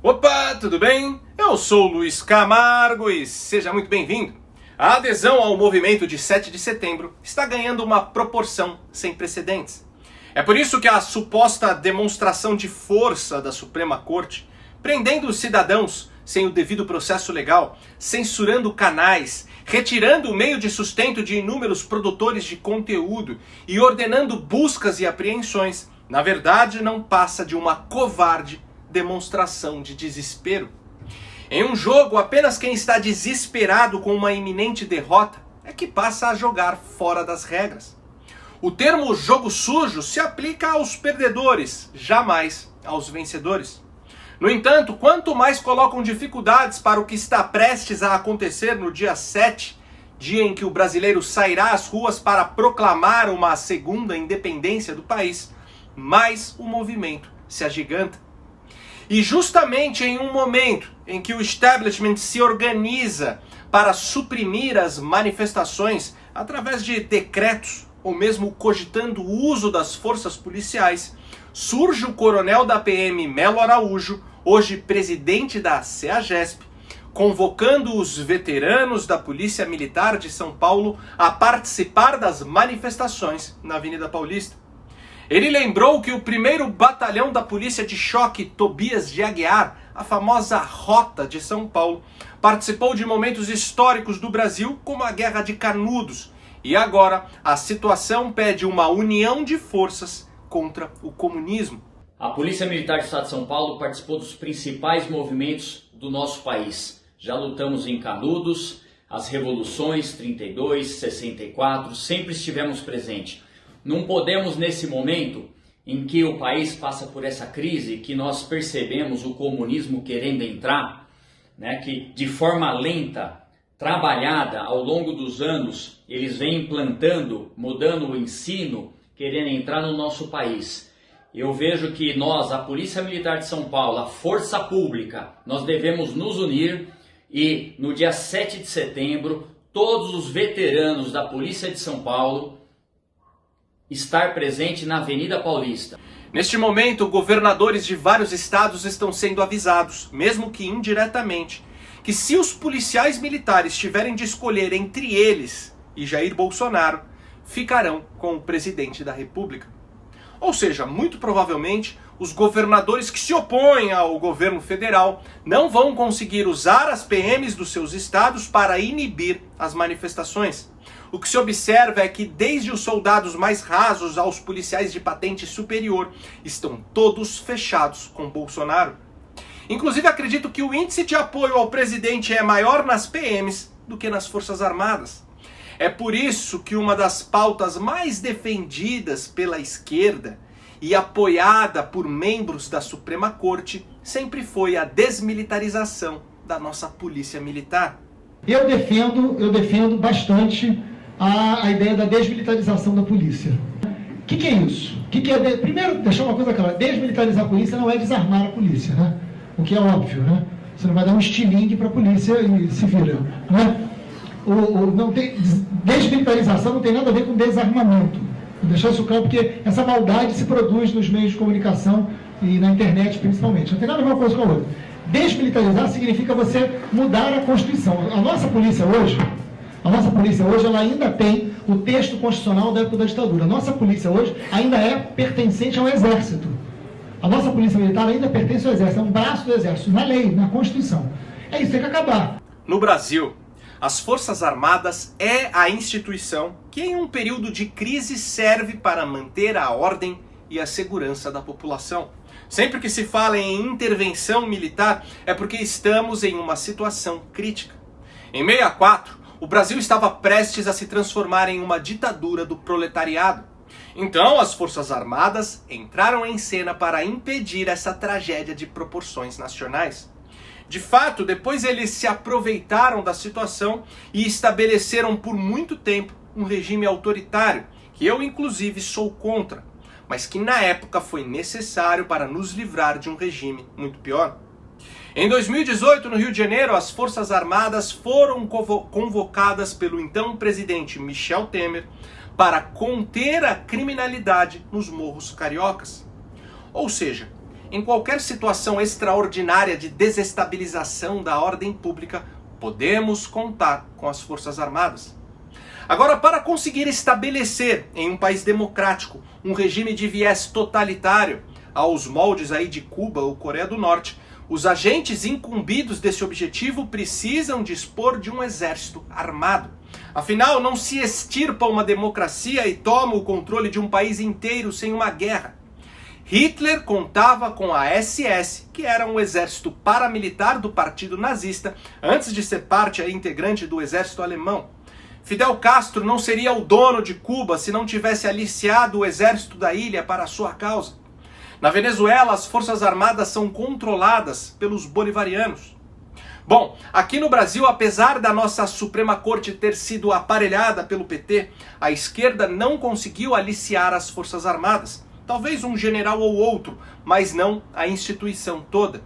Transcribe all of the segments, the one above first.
Opa, tudo bem? Eu sou o Luiz Camargo e seja muito bem-vindo. A adesão ao movimento de 7 de setembro está ganhando uma proporção sem precedentes. É por isso que a suposta demonstração de força da Suprema Corte, prendendo os cidadãos sem o devido processo legal, censurando canais, retirando o meio de sustento de inúmeros produtores de conteúdo e ordenando buscas e apreensões, na verdade não passa de uma covarde demonstração de desespero. Em um jogo, apenas quem está desesperado com uma iminente derrota é que passa a jogar fora das regras. O termo jogo sujo se aplica aos perdedores, jamais aos vencedores. No entanto, quanto mais colocam dificuldades para o que está prestes a acontecer no dia 7, dia em que o brasileiro sairá às ruas para proclamar uma segunda independência do país, mais o movimento se agiganta. E justamente em um momento em que o establishment se organiza para suprimir as manifestações através de decretos ou mesmo cogitando o uso das forças policiais, surge o coronel da PM Melo Araújo, hoje presidente da CEAGESP, convocando os veteranos da Polícia Militar de São Paulo a participar das manifestações na Avenida Paulista. Ele lembrou que o 1º Batalhão da Polícia de Choque Tobias de Aguiar, a famosa Rota de São Paulo, participou de momentos históricos do Brasil, como a Guerra de Canudos. E agora a situação pede uma união de forças contra o comunismo. A Polícia Militar do Estado de São Paulo participou dos principais movimentos do nosso país. Já lutamos em Canudos, as revoluções 32, 64, sempre estivemos presentes. Não podemos, nesse momento em que o país passa por essa crise, que nós percebemos o comunismo querendo entrar, que de forma lenta, trabalhada ao longo dos anos, eles vêm implantando, mudando o ensino, querendo entrar no nosso país. Eu vejo que nós, a Polícia Militar de São Paulo, a Força Pública, nós devemos nos unir e no dia 7 de setembro, todos os veteranos da Polícia de São Paulo estar presente na Avenida Paulista. Neste momento, governadores de vários estados estão sendo avisados, mesmo que indiretamente, que se os policiais militares tiverem de escolher entre eles e Jair Bolsonaro, ficarão com o presidente da República. Ou seja, muito provavelmente, os governadores que se opõem ao governo federal não vão conseguir usar as PMs dos seus estados para inibir as manifestações. O que se observa é que desde os soldados mais rasos aos policiais de patente superior, estão todos fechados com Bolsonaro. Inclusive acredito que o índice de apoio ao presidente é maior nas PMs do que nas Forças Armadas. É por isso que uma das pautas mais defendidas pela esquerda e apoiada por membros da Suprema Corte sempre foi a desmilitarização da nossa polícia militar. Eu defendo bastante a ideia da desmilitarização da polícia. O que é isso? Primeiro, deixar uma coisa clara, desmilitarizar a polícia não é desarmar a polícia, né? O que é óbvio, né? Você não vai dar um estilingue para a polícia e se vira, né? Desmilitarização não tem nada a ver com desarmamento. Vou deixar isso claro porque essa maldade se produz nos meios de comunicação e na internet principalmente. Não tem nada a ver uma coisa com a outra. Desmilitarizar significa você mudar a Constituição. A nossa polícia hoje ela ainda tem o texto constitucional da época da ditadura. A nossa polícia hoje ainda é pertencente ao Exército. A nossa polícia militar ainda pertence ao Exército, é um braço do Exército, na lei, na Constituição. É isso, tem que acabar. No Brasil, as Forças Armadas é a instituição que em um período de crise serve para manter a ordem e a segurança da população. Sempre que se fala em intervenção militar é porque estamos em uma situação crítica. Em 64, o Brasil estava prestes a se transformar em uma ditadura do proletariado. Então as Forças Armadas entraram em cena para impedir essa tragédia de proporções nacionais. De fato, depois eles se aproveitaram da situação e estabeleceram por muito tempo um regime autoritário, que eu inclusive sou contra, mas que na época foi necessário para nos livrar de um regime muito pior. Em 2018, no Rio de Janeiro, as Forças Armadas foram convocadas pelo então presidente Michel Temer para conter a criminalidade nos morros cariocas. Ou seja, em qualquer situação extraordinária de desestabilização da ordem pública, podemos contar com as Forças Armadas. Agora, para conseguir estabelecer em um país democrático um regime de viés totalitário, aos moldes aí de Cuba ou Coreia do Norte, os agentes incumbidos desse objetivo precisam dispor de um exército armado. Afinal, não se extirpa uma democracia e toma o controle de um país inteiro sem uma guerra. Hitler contava com a SS, que era um exército paramilitar do Partido Nazista, antes de ser parte integrante do exército alemão. Fidel Castro não seria o dono de Cuba se não tivesse aliciado o exército da ilha para a sua causa. Na Venezuela, as Forças Armadas são controladas pelos bolivarianos. Bom, aqui no Brasil, apesar da nossa Suprema Corte ter sido aparelhada pelo PT, a esquerda não conseguiu aliciar as Forças Armadas. Talvez um general ou outro, mas não a instituição toda.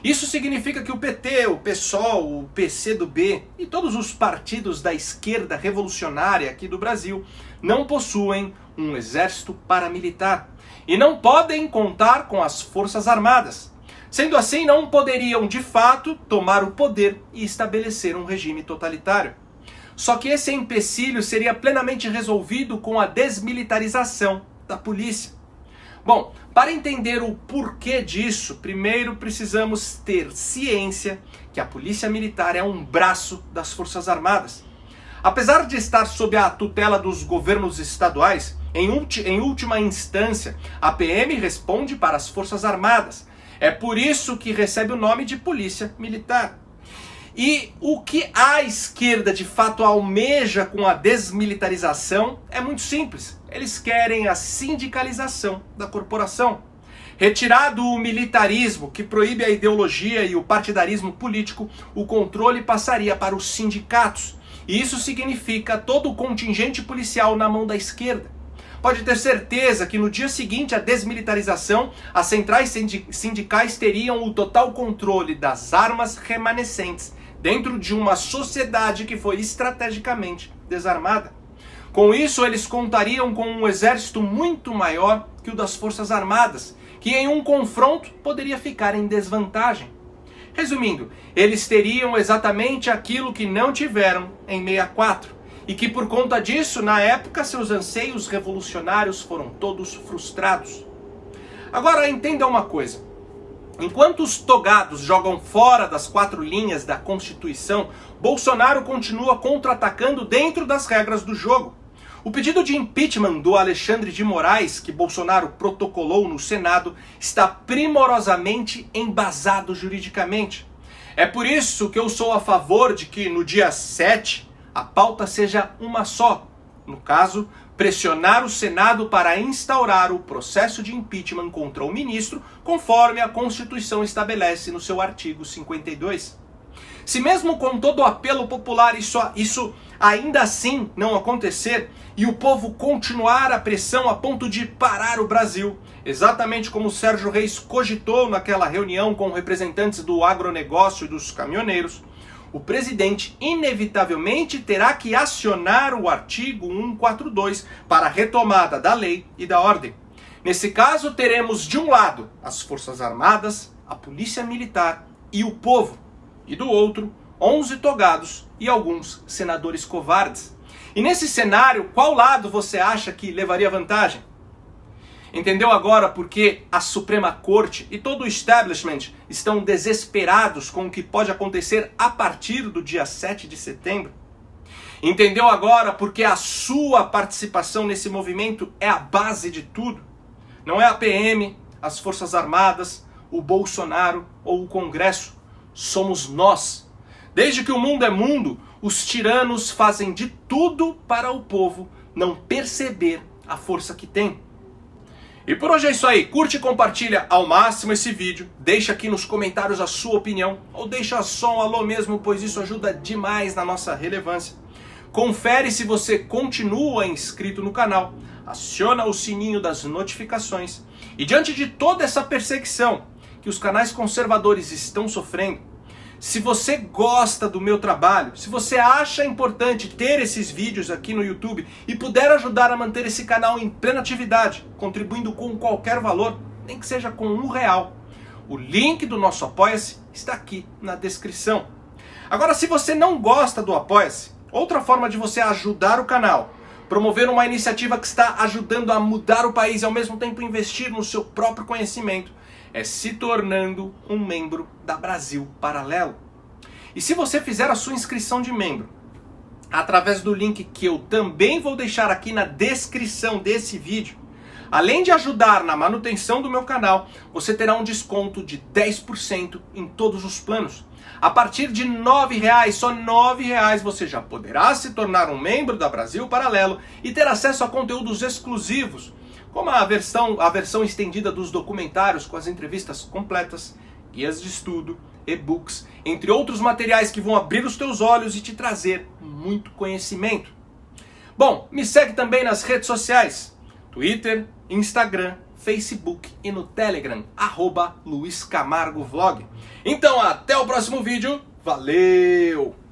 Isso significa que o PT, o PSOL, o PCdoB e todos os partidos da esquerda revolucionária aqui do Brasil não possuem um exército paramilitar e não podem contar com as Forças Armadas. Sendo assim, não poderiam de fato tomar o poder e estabelecer um regime totalitário. Só que esse empecilho seria plenamente resolvido com a desmilitarização da polícia. Bom, para entender o porquê disso, primeiro precisamos ter ciência que a Polícia Militar é um braço das Forças Armadas. Apesar de estar sob a tutela dos governos estaduais, em última instância, a PM responde para as Forças Armadas. É por isso que recebe o nome de Polícia Militar. E o que a esquerda de fato almeja com a desmilitarização é muito simples. Eles querem a sindicalização da corporação. Retirado o militarismo, que proíbe a ideologia e o partidarismo político, o controle passaria para os sindicatos. E isso significa todo o contingente policial na mão da esquerda. Pode ter certeza que no dia seguinte à desmilitarização, as centrais sindicais teriam o total controle das armas remanescentes dentro de uma sociedade que foi estrategicamente desarmada. Com isso, eles contariam com um exército muito maior que o das Forças Armadas, que em um confronto poderia ficar em desvantagem. Resumindo, eles teriam exatamente aquilo que não tiveram em 64, e que por conta disso, na época, seus anseios revolucionários foram todos frustrados. Agora, entenda uma coisa. Enquanto os togados jogam fora das 4 linhas da Constituição, Bolsonaro continua contra-atacando dentro das regras do jogo. O pedido de impeachment do Alexandre de Moraes, que Bolsonaro protocolou no Senado, está primorosamente embasado juridicamente. É por isso que eu sou a favor de que no dia 7 a pauta seja uma só. No caso, pressionar o Senado para instaurar o processo de impeachment contra o ministro, conforme a Constituição estabelece no seu artigo 52. Se mesmo com todo o apelo popular isso ainda assim não acontecer e o povo continuar a pressão a ponto de parar o Brasil, exatamente como Sérgio Reis cogitou naquela reunião com representantes do agronegócio e dos caminhoneiros, o presidente inevitavelmente terá que acionar o artigo 142 para a retomada da lei e da ordem. Nesse caso, teremos de um lado as Forças Armadas, a Polícia Militar e o povo, e do outro, 11 togados e alguns senadores covardes. E nesse cenário, qual lado você acha que levaria vantagem? Entendeu agora por que a Suprema Corte e todo o establishment estão desesperados com o que pode acontecer a partir do dia 7 de setembro? Entendeu agora por que a sua participação nesse movimento é a base de tudo? Não é a PM, as Forças Armadas, o Bolsonaro ou o Congresso. Somos nós. Desde que o mundo é mundo, os tiranos fazem de tudo para o povo não perceber a força que tem. E por hoje é isso aí. Curte e compartilha ao máximo esse vídeo. Deixa aqui nos comentários a sua opinião. Ou deixa só um alô mesmo, pois isso ajuda demais na nossa relevância. Confere se você continua inscrito no canal. Aciona o sininho das notificações. E diante de toda essa perseguição que os canais conservadores estão sofrendo, se você gosta do meu trabalho, se você acha importante ter esses vídeos aqui no YouTube e puder ajudar a manter esse canal em plena atividade, contribuindo com qualquer valor, nem que seja com R$1, O link do nosso Apoia-se está aqui na descrição. Agora, se você não gosta do Apoia-se, outra forma de você ajudar o canal, promover uma iniciativa que está ajudando a mudar o país e ao mesmo tempo investir no seu próprio conhecimento, é se tornando um membro da Brasil Paralelo. E se você fizer a sua inscrição de membro através do link que eu também vou deixar aqui na descrição desse vídeo, além de ajudar na manutenção do meu canal, você terá um desconto de 10% em todos os planos. A partir de R$ 9,00, só R$ 9,00, você já poderá se tornar um membro da Brasil Paralelo e ter acesso a conteúdos exclusivos, como a versão estendida dos documentários com as entrevistas completas, guias de estudo, e-books, entre outros materiais que vão abrir os teus olhos e te trazer muito conhecimento. Bom, me segue também nas redes sociais, Twitter, Instagram, Facebook e no Telegram, @LuizCamargoVlog. Então até o próximo vídeo, valeu!